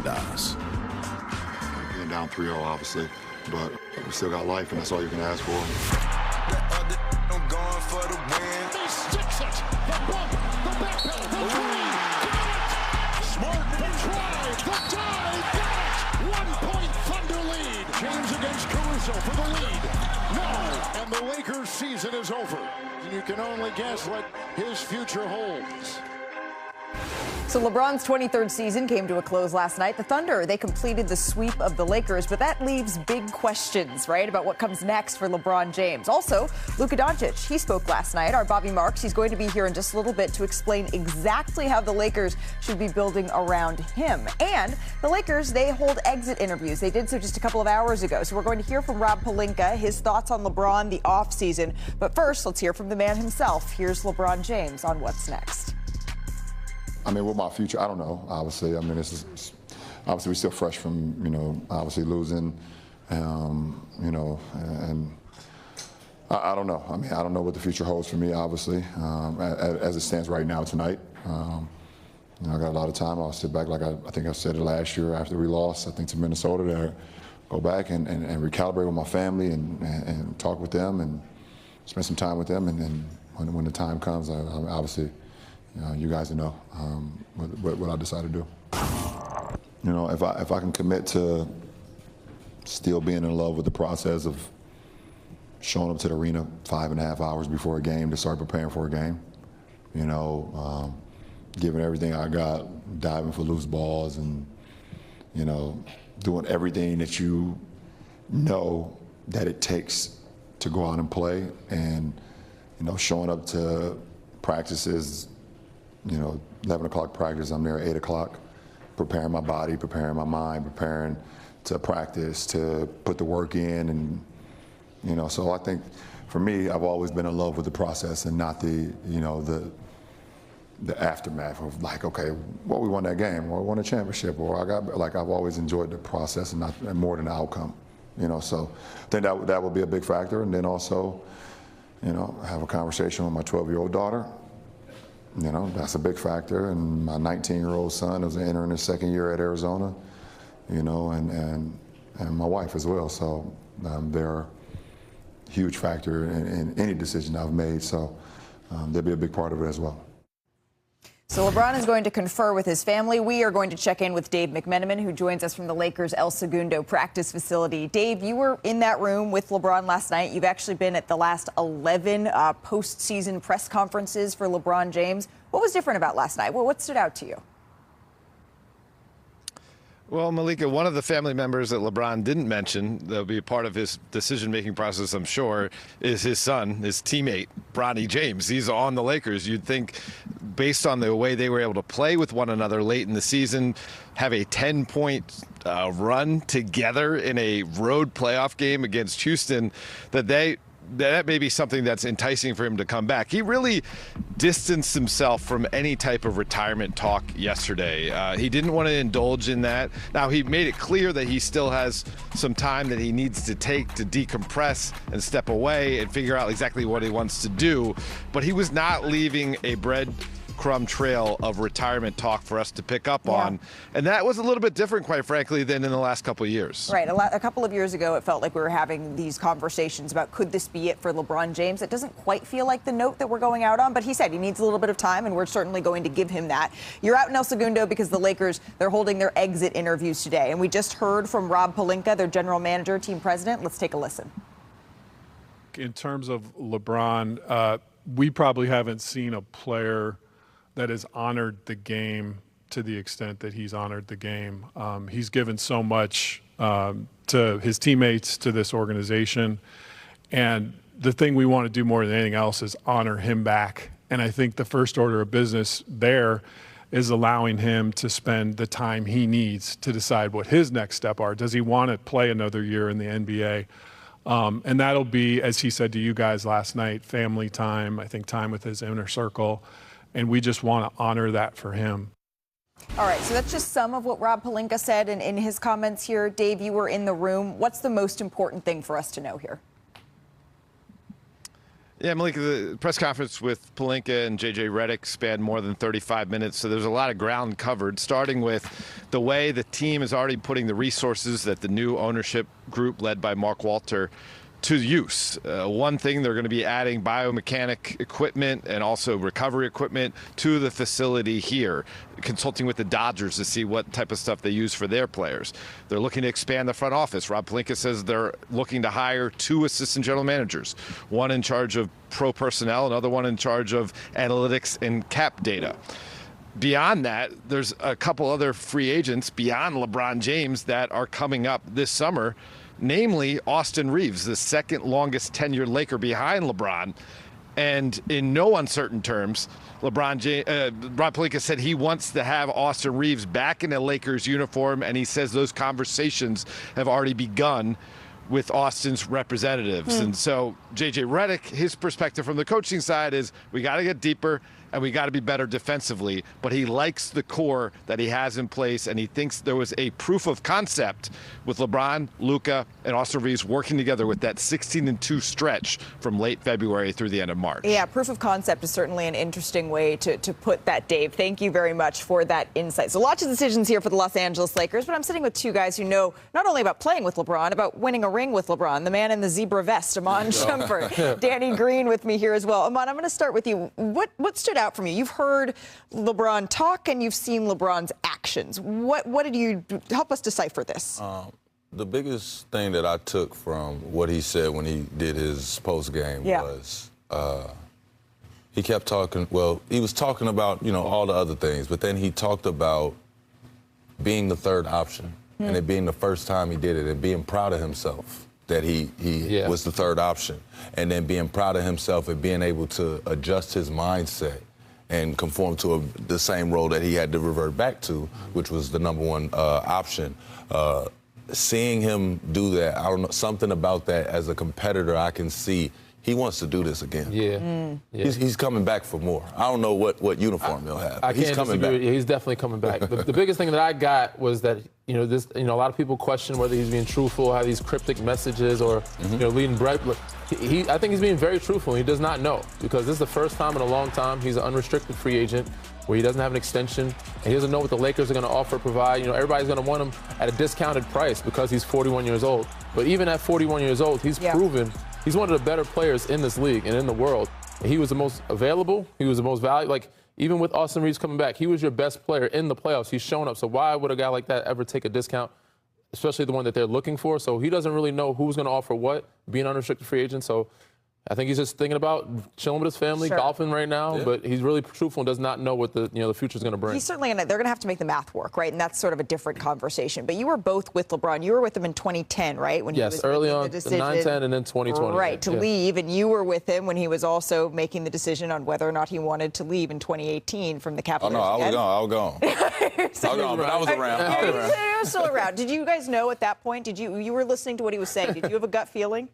merchandise. Being down 3-0, obviously, but we still got life, and that's all you can ask for. I'm going for the win. He sticks it. The bump, the back pedal, the three. Got it. Smart, the drive, the dive. Got it. 1 point Thunder lead. James against Caruso for the lead. No, and the Lakers' season is over. You can only guess what his future holds. So LeBron's 23rd season came to a close last night. The Thunder, they completed the sweep of the Lakers, but that leaves big questions, right, about what comes next for LeBron James. Also, Luka Doncic, he spoke last night. Our Bobby Marks, he's going to be here in just a little bit to explain exactly how the Lakers should be building around him. And the Lakers, they hold exit interviews. They did so just a couple of hours ago. So we're going to hear from Rob Pelinka, his thoughts on LeBron, the offseason. But first, let's hear from the man himself. Here's LeBron James on what's next. I mean, what my future, I don't know, obviously. I mean, obviously we're still fresh from, obviously losing, and I don't know. I mean, I don't know what the future holds for me, obviously, as it stands right now tonight. I got a lot of time. I'll sit back, like I think I said it last year after we lost, I think, to Minnesota, to go back and recalibrate with my family and talk with them and spend some time with them. And then when the time comes, obviously, you guys know what I decide to do. If I can commit to still being in love with the process of showing up to the arena 5.5 hours before a game to start preparing for a game, giving everything I got, diving for loose balls, and doing everything that you know that it takes to go out and play, and showing up to practices. 11 o'clock practice, I'm there at 8 o'clock, preparing my body, preparing my mind, preparing to practice, to put the work in. And, so I think for me, I've always been in love with the process and not the aftermath of like, okay, well, we won that game, or we won a championship, or I've always enjoyed the process and more than the outcome. So I think that would be a big factor. And then also, have a conversation with my 12-year-old daughter. That's a big factor. And my 19-year-old son who's entering his second year at Arizona, and my wife as well. So they're a huge factor in any decision I've made. So they'll be a big part of it as well. So LeBron is going to confer with his family. We are going to check in with Dave McMenamin, who joins us from the Lakers' El Segundo practice facility. Dave, you were in that room with LeBron last night. You've actually been at the last 11 postseason press conferences for LeBron James. What was different about last night? What stood out to you? Well, Malika, one of the family members that LeBron didn't mention, that'll be a part of his decision-making process, I'm sure, is his son, his teammate, Bronny James. He's on the Lakers. You'd think, based on the way they were able to play with one another late in the season, have a 10-point run together in a road playoff game against Houston, that may be something that's enticing for him to come back. He really distanced himself from any type of retirement talk yesterday. He didn't want to indulge in that. Now, he made it clear that he still has some time that he needs to take to decompress and step away and figure out exactly what he wants to do. But he was not leaving a breadcrumb trail of retirement talk for us to pick up on. And that was a little bit different, quite frankly, than in the last couple of years. Right. A couple of years ago, it felt like we were having these conversations about could this be it for LeBron James. It doesn't quite feel like the note that we're going out on, but he said he needs a little bit of time, and we're certainly going to give him that. You're out in El Segundo because the Lakers, they're holding their exit interviews today. And we just heard from Rob Pelinka, their general manager, team president. Let's take a listen. In terms of LeBron, we probably haven't seen a player that has honored the game to the extent that he's honored the game. He's given so much to his teammates, to this organization. And the thing we want to do more than anything else is honor him back. And I think the first order of business there is allowing him to spend the time he needs to decide what his next step are. Does he want to play another year in the NBA? And that'll be, as he said to you guys last night, family time, I think time with his inner circle. And we just want to honor that for him. All right, so that's just some of what Rob Pelinka said in his comments here. Dave, you were in the room. What's the most important thing for us to know here? Yeah, Malika, the press conference with Pelinka and J.J. Redick spanned more than 35 minutes, so there's a lot of ground covered, starting with the way the team is already putting the resources that the new ownership group led by Mark Walter to use. One thing, they're going to be adding biomechanic equipment and also recovery equipment to the facility here, consulting with the Dodgers to see what type of stuff they use for their players. They're looking to expand the front office. Rob Pelinka says they're looking to hire 2 assistant general managers, one in charge of pro personnel, another one in charge of analytics and cap data. Beyond that, there's a couple other free agents beyond LeBron James that are coming up this summer, namely Austin Reeves, the second longest tenured Laker behind LeBron. And in no uncertain terms, Rob Pelinka said he wants to have Austin Reeves back in a Lakers uniform, and he says those conversations have already begun with Austin's representatives. And so J.J. Redick, his perspective from the coaching side is we got to get deeper and we got to be better defensively, but he likes the core that he has in place, and he thinks there was a proof of concept with LeBron, Luka, and Austin Reeves working together with that 16-2 stretch from late February through the end of March. Yeah, proof of concept is certainly an interesting way to put that, Dave. Thank you very much for that insight. So lots of decisions here for the Los Angeles Lakers, but I'm sitting with 2 guys who know not only about playing with LeBron, about winning a ring with LeBron, the man in the zebra vest, Amon Shumpert. Danny Green with me here as well. Amon, I'm going to start with you. What stood out from you? You've heard LeBron talk and you've seen LeBron's actions. What did you help us decipher this? The biggest thing that I took from what he said when he did his post game was he kept talking. Well, he was talking about all the other things, but then he talked about being the third option and it being the first time he did it and being proud of himself that he was the third option, and then being proud of himself and being able to adjust his mindset and conform to the same role that he had to revert back to, which was the number 1 option. Seeing him do that, I don't know, something about that as a competitor, I can see he wants to do this again. He's coming back for more. I don't know what uniform he'll have. He's coming back. He's definitely coming back. The biggest thing that I got was that a lot of people question whether he's being truthful, have these cryptic messages, or leading bright. I think he's being very truthful. He does not know, because this is the first time in a long time he's an unrestricted free agent where he doesn't have an extension, and he doesn't know what the Lakers are going to offer, provide. Everybody's going to want him at a discounted price because he's 41 years old. But even at 41 years old, he's proven he's one of the better players in this league and in the world. And he was the most available. He was the most valuable. Like, even with Austin Reeves coming back, he was your best player in the playoffs. He's shown up. So why would a guy like that ever take a discount, especially the one that they're looking for? So he doesn't really know who's going to offer what, being an unrestricted free agent. So I think he's just thinking about chilling with his family, golfing right now, but he's really truthful and does not know what the future is going to bring. He's certainly they're going to have to make the math work, right? And that's sort of a different conversation. But you were both with LeBron. You were with him in 2010, right? When he was early on, the decision, 9-10, and then 2020. Right, to leave. And you were with him when he was also making the decision on whether or not he wanted to leave in 2018 from the Cavaliers. Oh, no, I was gone. But I was around. You were still around. Did you guys know at that point? You were listening to what he was saying. Did you have a gut feeling?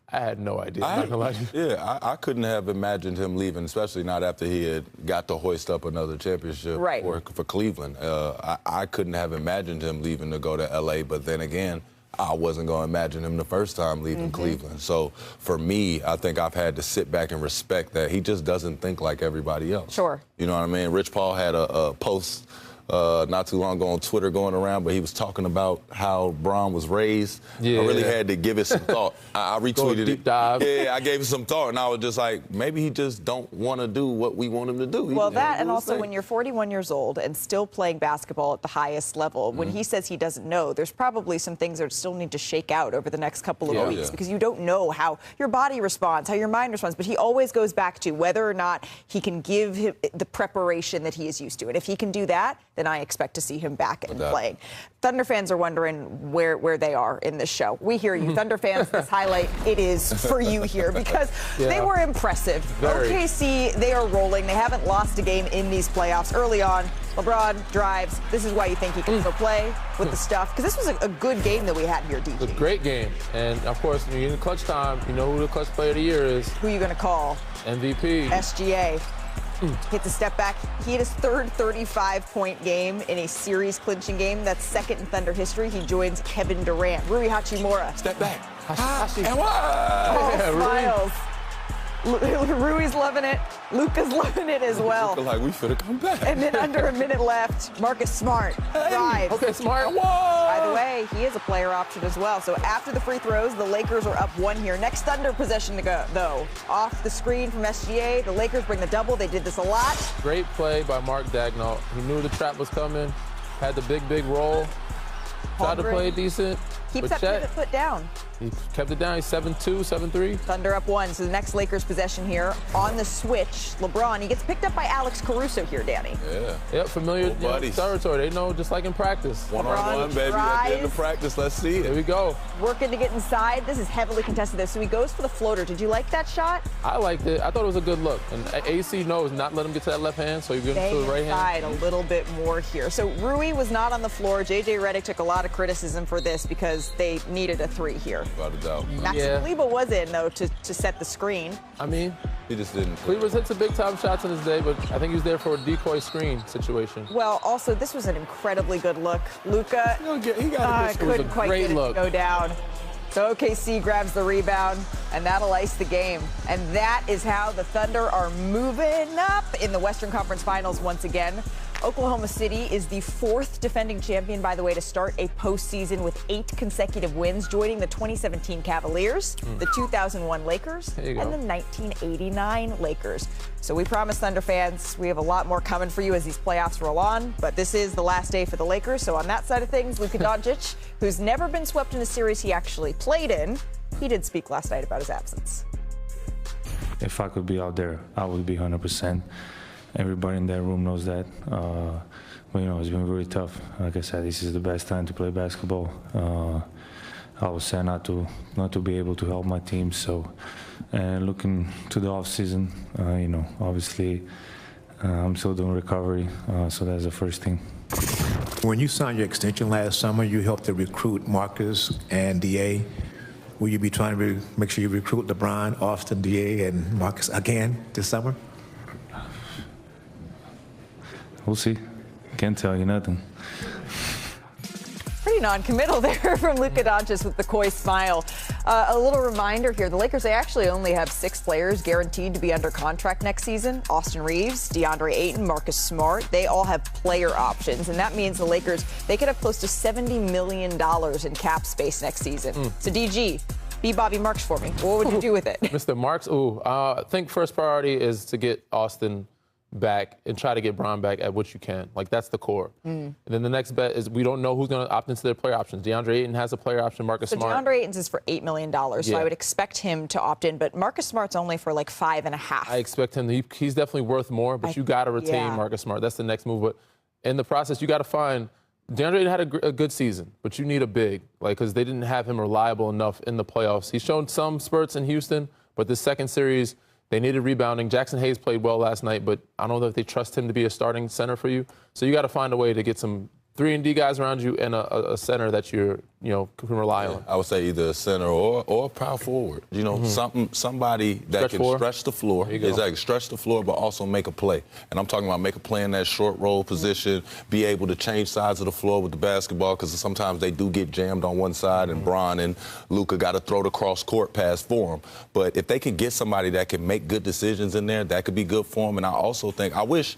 I had no idea. I'm not gonna lie to you. I couldn't have imagined him leaving, especially not after he had got to hoist up another championship for Cleveland. I couldn't have imagined him leaving to go to L.A., but then again, I wasn't going to imagine him the first time leaving Cleveland. So for me, I think I've had to sit back and respect that he just doesn't think like everybody else. Sure. You know what I mean? Rich Paul had a post not too long ago on Twitter going around, but he was talking about how Bron was raised. I really had to give it some thought. I retweeted deep dive. Yeah, I gave it some thought, and I was just like, maybe he just don't want to do what we want him to do. Well, that, and also when you're 41 years old and still playing basketball at the highest level, when he says he doesn't know, there's probably some things that still need to shake out over the next couple of weeks because you don't know how your body responds, how your mind responds. But he always goes back to whether or not he can give him the preparation that he is used to. And if he can do that, then I expect to see him back and playing. Thunder fans are wondering where they are in this show. We hear you. Thunder fans, this highlight, it is for you here because they were impressive. OKC, they are rolling. They haven't lost a game in these playoffs. Early on, LeBron drives. This is why you think he can still play with the stuff. Because this was a good game that we had here, DG. A great game. And, of course, when you're in clutch time, you know who the clutch player of the year is. Who are you going to call? MVP. SGA. Hits a step back. He had his third 35-point game in a series-clinching game. That's second in Thunder history. He joins Kevin Durant. Rui Hachimura. Step back. Paul Smiles. Rui's loving it. Luka's loving it as well. Luka like, we finna come back. And then under a minute left, Marcus Smart drives. Okay, Smart. By the way, he is a player option as well. So after the free throws, the Lakers are up 1 here. Next Thunder possession to go, though. Off the screen from SGA, the Lakers bring the double. They did this a lot. Great play by Mark Daigneault. He knew the trap was coming. Had the big roll. Tried to play decent. Keeps that pivot foot down. He kept it down. He's 7-2, 7-3. Thunder up 1. So the next Lakers possession here on the switch. LeBron, he gets picked up by Alex Caruso here, Danny. Yeah. Yep, familiar territory. They know just like in practice. One-on-one, baby. At the end of practice, let's see it. Here we go. Working to get inside. This is heavily contested, though. So he goes for the floater. Did you like that shot? I liked it. I thought it was a good look. And AC knows not let him get to that left hand, so he gives him to the right hand. A little bit more here. So Rui was not on the floor. J.J. Redick took a lot of criticism for this because they needed a 3 here. Without a doubt. Maxi Kleber was in, though, to set the screen. I mean, he just didn't. Kleber's hit some big-time shots in his day, but I think he was there for a decoy screen situation. Well, also, this was an incredibly good look. Luka couldn't quite get it to go down. So OKC grabs the rebound, and that'll ice the game. And that is how the Thunder are moving up in the Western Conference Finals once again. Oklahoma City is the 4th defending champion, by the way, to start a postseason with 8 consecutive wins, joining the 2017 Cavaliers, the 2001 Lakers, and the 1989 Lakers. So we promise, Thunder fans, we have a lot more coming for you as these playoffs roll on. But this is the last day for the Lakers. So on that side of things, Luka Doncic, who's never been swept in a series he actually played in, he did speak last night about his absence. If I could be out there, I would be 100%. Everybody in that room knows that. But, it's been really tough. Like I said, this is the best time to play basketball. I was sad not to be able to help my team. So, looking to the off season, obviously, I'm still doing recovery. So that's the first thing. When you signed your extension last summer, you helped to recruit Marcus and DA. Will you be trying to make sure you recruit LeBron, Austin, DA, and Marcus again this summer? We'll see. Can't tell you nothing. Pretty non-committal there from Luka Doncic with the coy smile. A little reminder here, the Lakers, they actually only have 6 players guaranteed to be under contract next season. Austin Reeves, DeAndre Ayton, Marcus Smart, they all have player options. And that means the Lakers, they could have close to $70 million in cap space next season. So DG, be Bobby Marks for me. What would you do with it? Mr. Marks, I think first priority is to get Austin back and try to get Bron back at what you can. Like, that's the core. And then the next bet is we don't know who's going to opt into their player options. DeAndre Ayton has a player option, Marcus Smart. DeAndre Ayton's is for $8 million, so I would expect him to opt in, but Marcus Smart's only for like $5.5. I expect him to, he's definitely worth more, but you got to retain Marcus Smart. That's the next move. But in the process, you got to find, DeAndre Ayton had a good season, but you need a big, because they didn't have him reliable enough in the playoffs. He's shown some spurts in Houston, but this second series, they needed rebounding. Jackson Hayes played well last night, but I don't know if they trust him to be a starting center for you. So you got to find a way to get some 3-and-D guys around you and a center that can rely on. I would say either a center or a power forward. Somebody that can stretch the floor. Exactly, stretch the floor, but also make a play. And I'm talking about make a play in that short roll position, be able to change sides of the floor with the basketball, because sometimes they do get jammed on one side, and Bron and Luka got to throw the cross-court pass for them. But if they can get somebody that can make good decisions in there, that could be good for them. And I also think I wish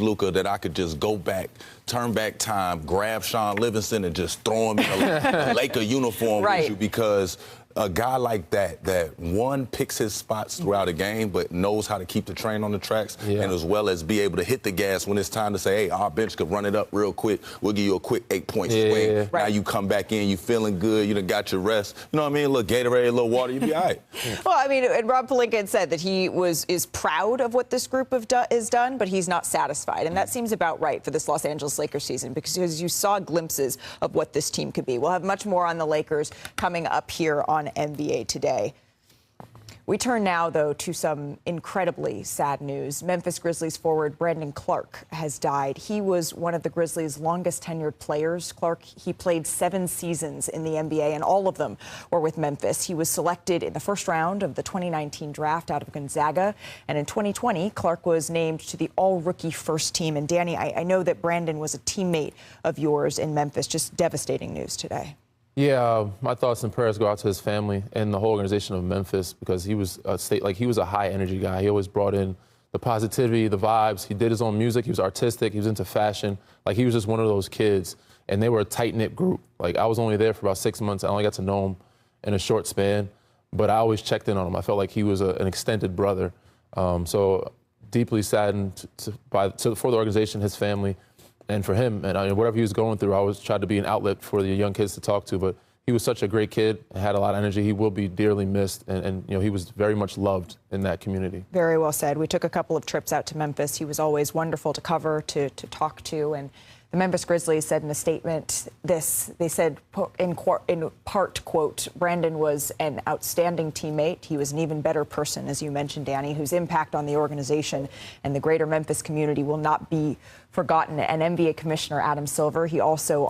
Luka that I could just go back, turn back time, grab Sean Livingston and just throw him in a Laker uniform with you, because a guy like that one picks his spots throughout a game, but knows how to keep the train on the tracks, and as well as be able to hit the gas when it's time to say, hey, our bench could run it up real quick. We'll give you a quick 8-point swing. Now you come back in, you feeling good, you done got your rest. You know what I mean? A little Gatorade, a little water, you'll be all right. Well, I mean, and Rob Pelinka had said that he is proud of what this group has done, but he's not satisfied. And that seems about right for this Los Angeles Lakers season, because you saw glimpses of what this team could be. We'll have much more on the Lakers coming up here on NBA Today. We turn now, though, to some incredibly sad news. Memphis Grizzlies forward Brandon Clarke has died. He was one of the Grizzlies' longest-tenured players. Clarke, he played 7 seasons in the NBA, and all of them were with Memphis. He was selected in the first round of the 2019 draft out of Gonzaga, and in 2020, Clarke was named to the all-rookie first team. And, Danny, I know that Brandon was a teammate of yours in Memphis. Just devastating news today. Yeah, my thoughts and prayers go out to his family and the whole organization of Memphis, because he was a high energy guy. He always brought in the positivity, the vibes. He did his own music. He was artistic. He was into fashion. Like, he was just one of those kids. And they were a tight-knit group. Like, I was only there for about 6 months. I only got to know him in a short span, but I always checked in on him. I felt like he was an extended brother. So deeply saddened for the organization, his family, and for him. And whatever he was going through, I always tried to be an outlet for the young kids to talk to. But he was such a great kid, had a lot of energy. He will be dearly missed, and he was very much loved in that community. Very well said. We took a couple of trips out to Memphis. He was always wonderful to cover, to talk to, and the Memphis Grizzlies said in a statement this. They said, in part, quote, Brandon was an outstanding teammate. He was an even better person, as you mentioned, Danny, whose impact on the organization and the greater Memphis community will not be forgotten. And NBA Commissioner Adam Silver, he also